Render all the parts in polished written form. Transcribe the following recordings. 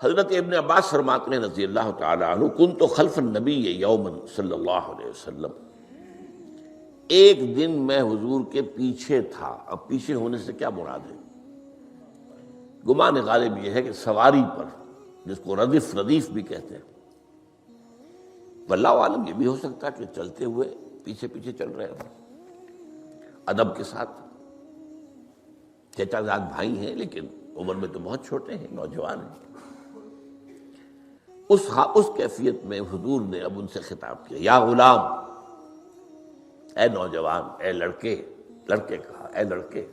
حضرت ابن عباس فرماتے ہیں رضی اللہ تعالی عنہ، کنت خلف النبی یوما صلی اللہ علیہ وسلم، ایک دن میں حضور کے پیچھے تھا۔ اب پیچھے ہونے سے کیا مراد ہے؟ گمان غالب یہ ہے کہ سواری پر، جس کو ردیف بھی کہتے ہیں، واللہ عالم یہ بھی ہو سکتا ہے کہ چلتے ہوئے پیچھے پیچھے چل رہے ہیں ادب کے ساتھ۔ چچا زاد بھائی ہیں لیکن عمر میں تو بہت چھوٹے ہیں، نوجوان ہیں۔ اس کیفیت میں حضور نے اب ان سے خطاب کیا، یا غلام، اے نوجوان، اے لڑکے کہا، اے لڑکے،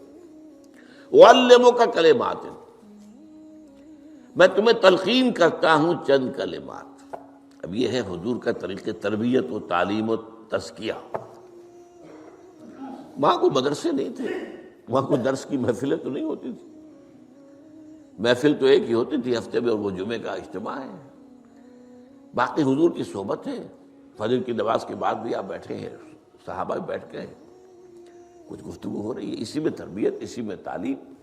اعلمک کلمات، میں تمہیں تلقین کرتا ہوں چند کلمات۔ اب یہ ہے حضور کا طریقہ تربیت و تعلیم و تزکیہ۔ وہاں کوئی مدرسے نہیں تھے، وہاں کوئی درس کی محفلیں تو نہیں ہوتی تھی، محفل تو ایک ہی ہوتی تھی ہفتے میں، اور وہ جمعے کا اجتماع ہے۔ باقی حضور کی صحبت ہے، فجر کی نماز کے بعد بھی آپ بیٹھے ہیں، صحابہ بھی بیٹھ گئے، کچھ گفتگو ہو رہی ہے، اسی میں تربیت، اسی میں تعلیم،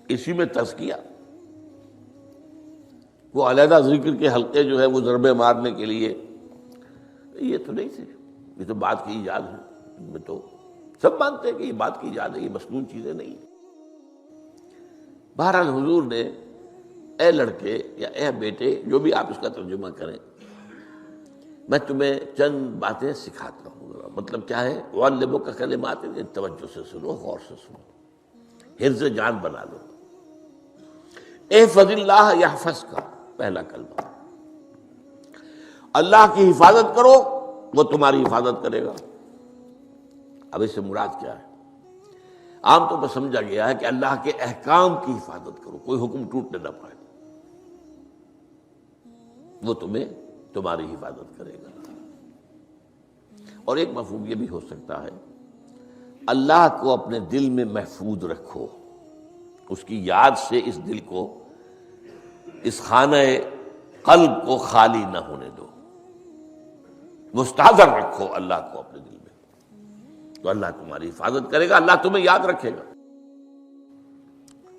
اسی میں تزکیہ۔ وہ علیحدہ ذکر کے حلقے جو ہے وہ ضربے مارنے کے لیے، یہ تو نہیں تھے، یہ تو بات کی ایجاد ہے، ان میں تو سب مانتے ہیں کہ یہ بات کی ایجاد ہے، یہ مسنون چیزیں نہیں۔ بہرحال حضور نے اے لڑکے یا اے بیٹے، جو بھی آپ اس کا ترجمہ کریں، میں تمہیں چند باتیں سکھاتا ہوں۔ مطلب کیا ہے؟ وَعَلِّمُكَ كَلِمَاتٍ، توجہ سے سنو، غور سے سنو، حفظ جان بنا لو۔ احفظ اللہ یحفظک، پہلا کلمہ، اللہ کی حفاظت کرو وہ تمہاری حفاظت کرے گا۔ اب اس سے مراد کیا ہے؟ عام طور پر سمجھا گیا ہے کہ اللہ کے احکام کی حفاظت کرو، کوئی حکم ٹوٹنے نہ پائے، وہ تمہاری حفاظت کرے گا۔ اور ایک مفہوم یہ بھی ہو سکتا ہے، اللہ کو اپنے دل میں محفوظ رکھو، اس کی یاد سے اس دل کو، اس خانہ قلب کو خالی نہ ہونے دو، مستحضر رکھو اللہ کو اپنے دل میں، تو اللہ تمہاری حفاظت کرے گا، اللہ تمہیں یاد رکھے گا۔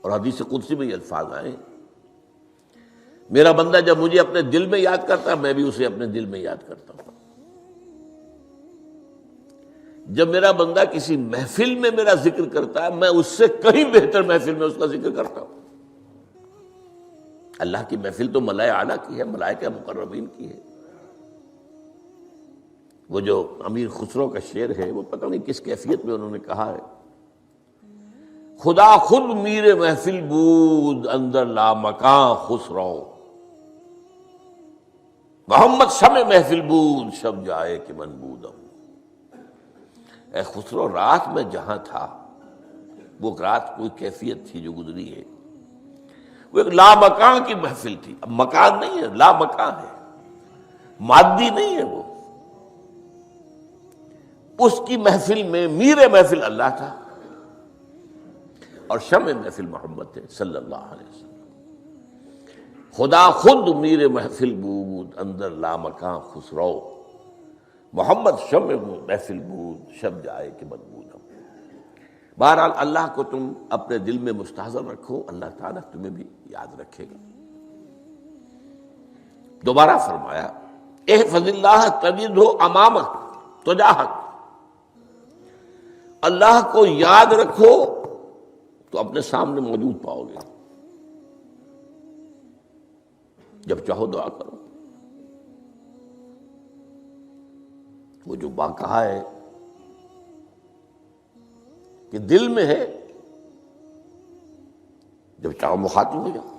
اور حدیث قدسی میں یہ الفاظ آئے، میرا بندہ جب مجھے اپنے دل میں یاد کرتا ہے، میں بھی اسے اپنے دل میں یاد کرتا ہوں۔ جب میرا بندہ کسی محفل میں میرا ذکر کرتا ہے، میں اس سے کہیں بہتر محفل میں اس کا ذکر کرتا ہوں۔ اللہ کی محفل تو ملائے اعلیٰ کی ہے، ملائکہ مقربین کی ہے۔ وہ جو امیر خسرو کا شعر ہے، وہ پتہ نہیں کس کیفیت میں انہوں نے کہا ہے، خدا خود میر محفل بود اندر لامکاں خسرو، محمد شمع محفل بود شب جائے کہ من بودم۔ اے خسرو، رات میں جہاں تھا، وہ رات کوئی کیفیت تھی جو گزری ہے، وہ ایک لامکان کی محفل تھی۔ اب مکان نہیں ہے، لامکان ہے، مادی نہیں ہے وہ۔ اس کی محفل میں میر محفل اللہ تھا اور شمع محفل محمد تھے صلی اللہ علیہ وسلم۔ خدا خود میر محفل بود اندر لامکان خسرو، محمد شمع محفل بود شب جائے کہ من بودم۔ بہرحال اللہ کو تم اپنے دل میں مستحضر رکھو، اللہ تعالیٰ تمہیں بھی یاد رکھے گا۔ دوبارہ فرمایا، احفظ اللہ تجدہ امامک تجاہک، اللہ کو یاد رکھو تو اپنے سامنے موجود پاؤ گے، جب چاہو دعا کرو۔ وہ جو بات کہا ہے کہ دل میں ہے، جب چاہو مخاطب ہو جاؤ۔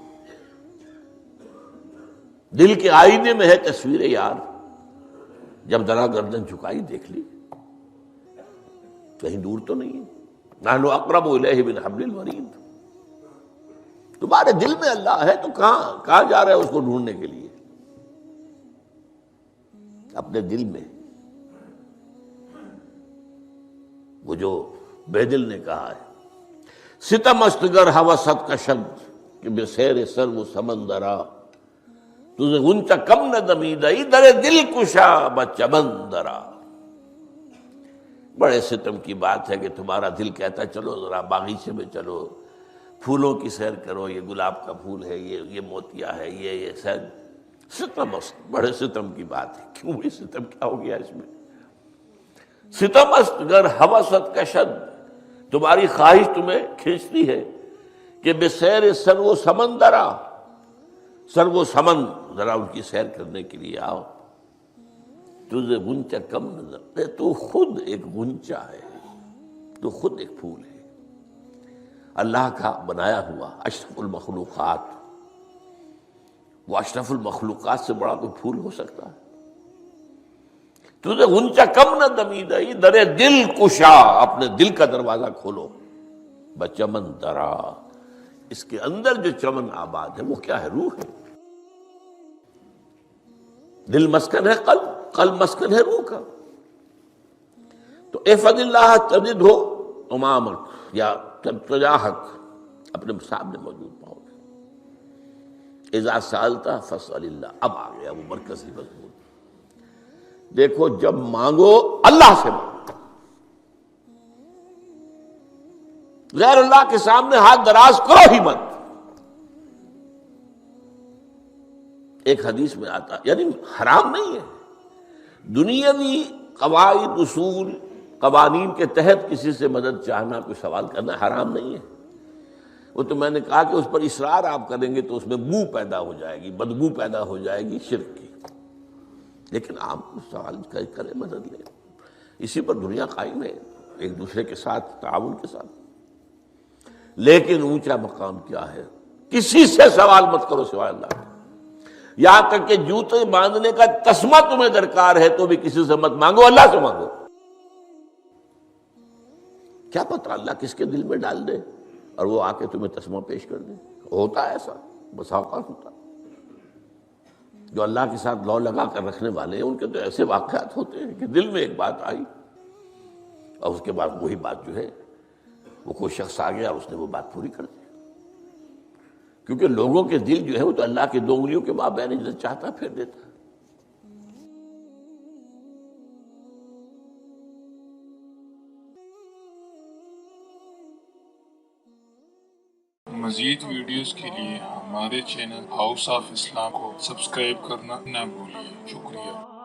دل کے آئینے میں ہے تصویر یار، جب ذرا گردن جھکائی دیکھ لی، کہیں دور تو نہیں ہے۔ نحن اقرب الیہ من حبل الورید، تمہارے دل میں اللہ ہے تو کہاں جا رہے ہیں اس کو ڈھونڈنے کے لیے؟ اپنے دل میں۔ وہ جو بے دل نے کہا ہے، ستم استگر ہوست کا شد کہ بے سیر سر و سمندرا، تجھے غنچہ کم نہ دمیدئی در دل کشا بچمندرا۔ بڑے ستم کی بات ہے کہ تمہارا دل کہتا ہے چلو ذرا باغیچے میں چلو، پھولوں کی سیر کرو، یہ گلاب کا پھول ہے، یہ موتیا ہے، یہ سیر، ستم، بڑے ستم کی بات ہے، کیوں یہ ستم، کیا ہو گیا اس میں؟ ستم است گر ہوست کشد، تمہاری خواہش تمہیں کھینچتی ہے کہ بے سیر سر و سمندرا، سر و سمن، ذرا ان کی سیر کرنے کے لیے آؤ، تجھے غنچہ کم نظر، تو خود ایک غنچہ ہے، تو خود ایک پھول ہے، اللہ کا بنایا ہوا اشرف المخلوقات، وہ اشرف المخلوقات سے بڑا کوئی پھول ہو سکتا ہے؟ تجھے غنچہ کم نہ دمیدئی، در دل کشا، اپنے دل کا دروازہ کھولو، بچمن درا، اس کے اندر جو چمن آباد ہے وہ کیا ہے؟ روح ہے، دل مسکن ہے قلب، قلب مسکن ہے روح کا، تو احفظ اللہ تجد ہو امامک یا تجاہک، اپنے سامنے موجود پاؤ گے، اذا سالتا فاسأل اللہ، اب آ گیا وہ مرکزی مضمون، دیکھو جب مانگو اللہ سے مانگو، غیر اللہ کے سامنے ہاتھ دراز کرو ہی مت۔ ایک حدیث میں آتا، یعنی حرام نہیں ہے، دنیاوی قواعد، اصول، قوانین کے تحت کسی سے مدد چاہنا، کوئی سوال کرنا حرام نہیں ہے، وہ تو میں نے کہا کہ اس پر اصرار آپ کریں گے تو اس میں بو پیدا ہو جائے گی، بدبو پیدا ہو جائے گی شرک کی، لیکن آپ سوال کریں، مدد لیں، اسی پر دنیا قائم ہے، ایک دوسرے کے ساتھ تعاون کے ساتھ، لیکن اونچا مقام کیا ہے؟ کسی سے سوال مت کرو سوائے اللہ کے، یہاں تک کہ جوتے باندھنے کا تسمہ تمہیں درکار ہے تو بھی کسی سے مت مانگو، اللہ سے مانگو، کیا پتہ اللہ کس کے دل میں ڈال دے اور وہ آ کے تمہیں تسمہ پیش کر دے، ہوتا ہے ایسا، بسا اوقات ہوتا ہے، جو اللہ کے ساتھ لو لگا کر رکھنے والے ہیں ان کے تو ایسے واقعات ہوتے ہیں کہ دل میں ایک بات آئی اور اس کے بعد وہی بات جو ہے وہ کوئی شخص آ گیا اور اس نے وہ بات پوری کر دی، کیونکہ لوگوں کے دل جو ہے وہ تو اللہ کے دو انگلیوں کے مابین ہے، جسے چاہتا پھیر دیتا ہے۔ مزید ویڈیوز کے لیے ہمارے چینل ہاؤس آف اسلام کو سبسکرائب کرنا نہ بھولیں۔ شکریہ۔